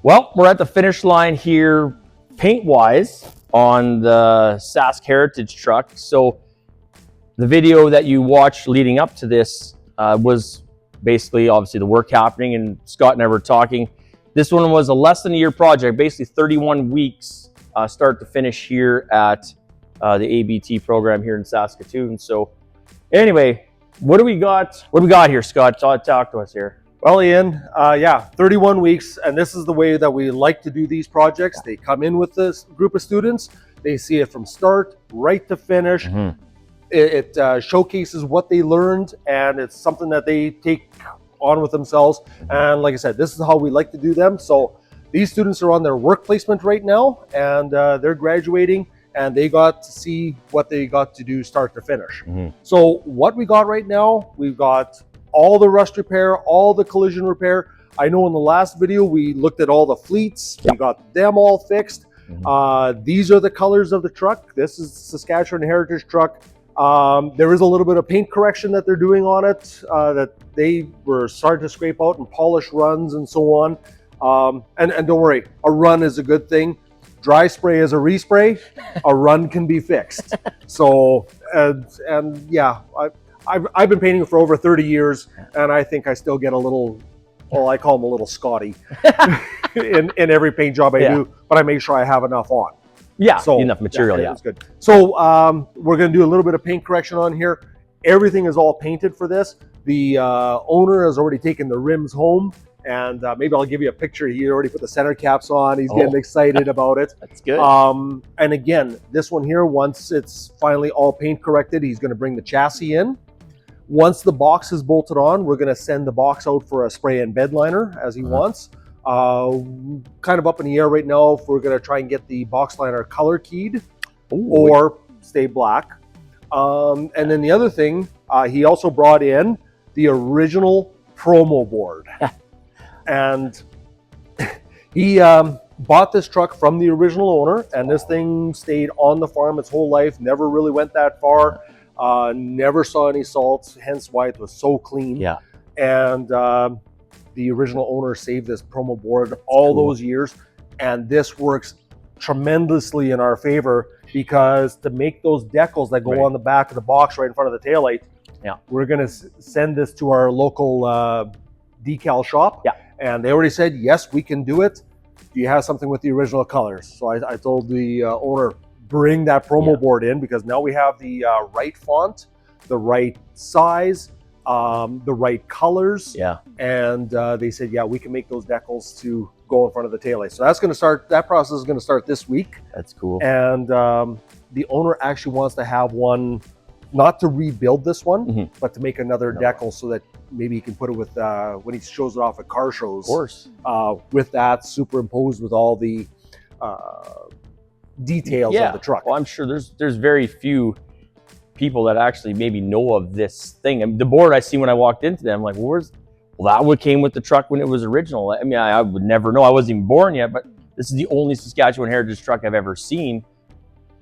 Well, we're at the finish line here, paint-wise, on the Sask Heritage Truck. So the video that you watched leading up to this was basically, obviously, the work happening, and Scott and I were talking. This one was a less than a year project, basically 31 weeks start to finish here at the ABT program here in Saskatoon. So anyway, what do we got? What do we got here, Scott? Talk to us here. Well, Ian, yeah, 31 weeks, and this is the way that we like to do these projects. They come in with this group of students, they see it from start right to finish. It showcases what they learned, and it's something that they take on with themselves. And like I said, this is how we like to do them. So these students are on their work placement right now, and they're graduating, and they got to see what they got to do start to finish. So what we got right now, we've got all the rust repair, all the collision repair. I know in the last video, we looked at all the fleets. We got them all fixed. These are the colors of the truck. This is Saskatchewan Heritage Truck. There is a little bit of paint correction that they're doing on it, that they were starting to scrape out and polish runs and so on. And don't worry, a run is a good thing. Dry spray is a respray. A run can be fixed. So, and yeah, I've been painting for over 30 years, and I think I still get a little, well, I call them a little Scotty in every paint job I do, but I make sure I have enough on. Yeah, so enough material, It's good. So we're going to do a little bit of paint correction on here. Everything is all painted for this. The owner has already taken the rims home, and maybe I'll give you a picture. He already put the center caps on. He's getting excited about it. That's good. And again, this one here, once it's finally all paint corrected, he's going to bring the chassis in. Once the box is bolted on, we're going to send the box out for a spray and bed liner as he wants. Kind of up in the air right now if we're going to try and get the box liner color keyed or stay black. And then the other thing, he also brought in the original promo board. And he bought this truck from the original owner, and this thing stayed on the farm its whole life, never really went that far. Never saw any salts, hence why it was so clean. Yeah. And the original owner saved this promo board all those years, and this works tremendously in our favor because to make those decals that go on the back of the box right in front of the taillight, we're going to send this to our local decal shop. And they already said, yes, we can do it. Do you have something with the original colors? So I told the owner, bring that promo board in, because now we have the right font, the right size, the right colors. And they said, yeah, we can make those decals to go in front of the taillight. So that's going to start, that process is going to start this week. That's cool. And the owner actually wants to have one, not to rebuild this one, but to make another decal so that maybe he can put it with, when he shows it off at car shows. Of course. With that superimposed with all the details of the truck. Well, I'm sure there's very few people that actually maybe know of this thing. I mean, the board I see when I walked into them, like, well, that one came with the truck when it was original. I mean, I would never know. I wasn't even born yet, but this is the only Saskatchewan Heritage truck I've ever seen.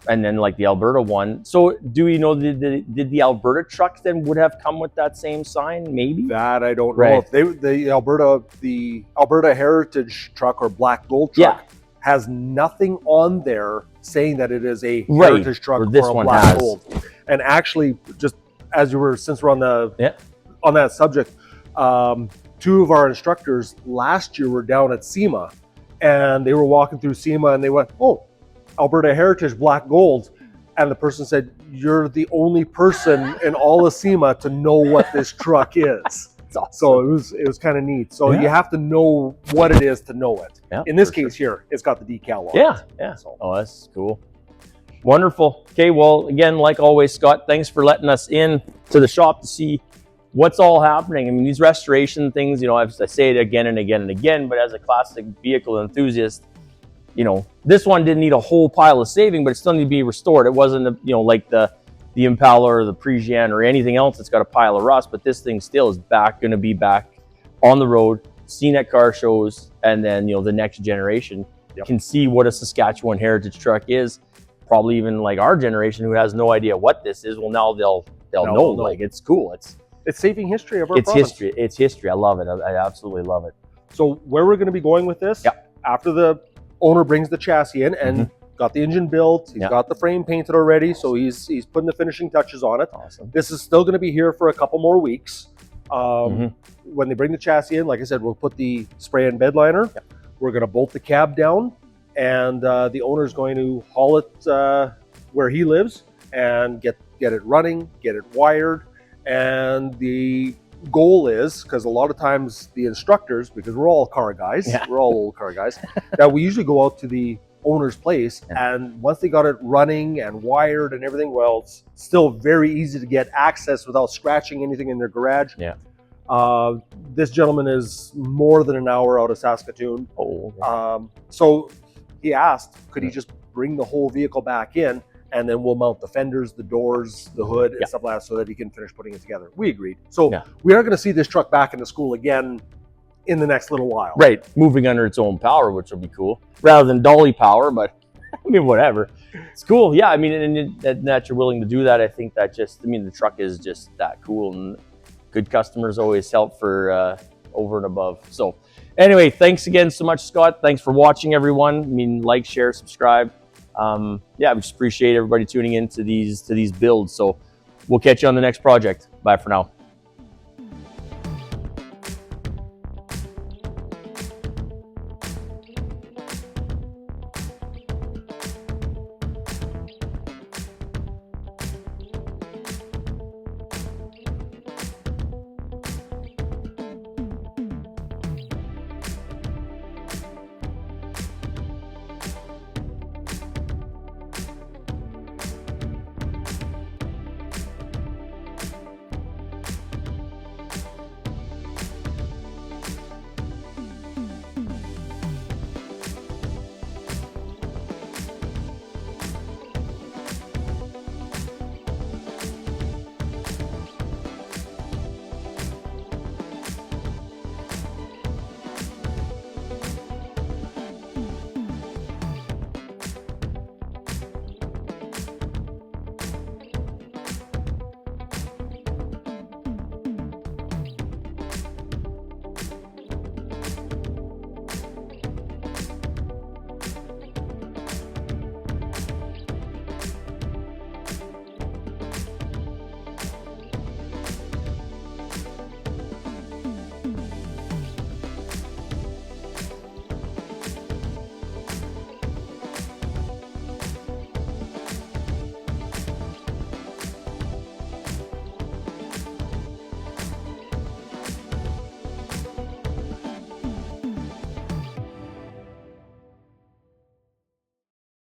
And then like the Alberta one. So do we know, did the Alberta trucks then would have come with that same sign? Maybe that I don't know. If the Alberta Heritage truck or black gold truck has nothing on there saying that it is a heritage truck or a black gold. And actually, just as you were, since we're on the on that subject, two of our instructors last year were down at SEMA, and they were walking through SEMA, and they went, "Oh, Alberta Heritage black gold," and the person said, "You're the only person in all of SEMA to know what this truck is." Awesome. So it was kind of neat. So you have to know what it is to know it. In this case here, it's got the decal on it. So. Oh, that's cool. Wonderful. Okay, well, again, like always, Scott, thanks for letting us in to the shop to see what's all happening. I mean, these restoration things, you know, I say it again and again and again, but as a classic vehicle enthusiast, you know, this one didn't need a whole pile of saving, but it still needed to be restored. It wasn't, you know, like the Impala or the Parisienne or anything else that's got a pile of rust, but this thing still is going to be back on the road, seen at car shows, and then, you know, the next generation can see what a Saskatchewan Heritage truck is. Probably even like our generation who has no idea what this is. Well, now they'll know. Like, it's cool. It's saving history of our province. It's history. I love it. I absolutely love it. So where we're going to be going with this, after the owner brings the chassis in and got the engine built, he's got the frame painted already, so he's putting the finishing touches on it. Awesome. This is still going to be here for a couple more weeks. When they bring the chassis in, like I said, we'll put the spray and bed liner. We're going to bolt the cab down, and the owner's going to haul it where he lives and get it running, get it wired. And the goal is, because a lot of times the instructors, because we're all car guys, we're all old car guys, that we usually go out to the owner's place, and once they got it running and wired and everything, well, it's still very easy to get access without scratching anything in their garage. This gentleman is more than an hour out of Saskatoon. So he asked, could he just bring the whole vehicle back in, and then we'll mount the fenders, the doors, the hood, and stuff like that, so that he can finish putting it together. We agreed. So we are going to see this truck back into school again in the next little while. Right, moving under its own power, which will be cool, rather than dolly power, but I mean, whatever. It's cool. Yeah, I mean, and that you're willing to do that, I think that just, I mean, the truck is just that cool, and good customers always help for over and above. So anyway, thanks again so much, Scott. Thanks for watching, everyone. I mean, like, share, subscribe. Yeah, we just appreciate everybody tuning in to these builds. So we'll catch you on the next project. Bye for now.